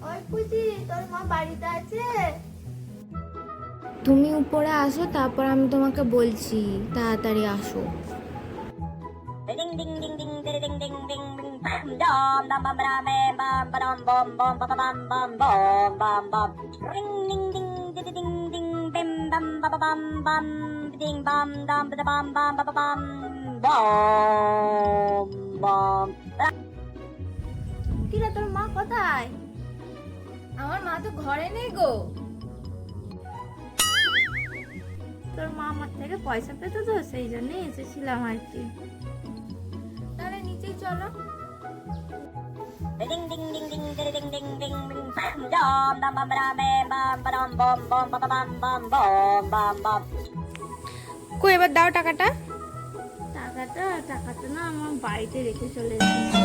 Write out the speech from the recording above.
ওই পুচি, তোর মা বাড়িতে আছে? তুমি উপরে আসো, তারপর আমি তোমাকে বলছি। তাড়াতাড়ি আসো। Ding ding ding ding ding ding ding ding bam dam dam bam bam bam bam bam bam bam bam bam bam bam bam ding ding ding ding ding ding bam bam bam bam bam ding bam dam bam bam bam bam bam bam. কিরে, তোর মা কোথায়? আমার মা তো ঘরে নেই গো। তোর মা আমার থেকে পয়সা পেতো তো, সেই জন্যই এসেছিলাম আর কি। তাহলে নিচেই চলো। Ding ding ding ding ding ding ding ding bam dam dam bam bam bam bam bam bam bam bam bam bam bam bam. কই, এবার দাও টাকাটা। টাকাটা না আমার বাড়িতে রেখে চলে এসেছি।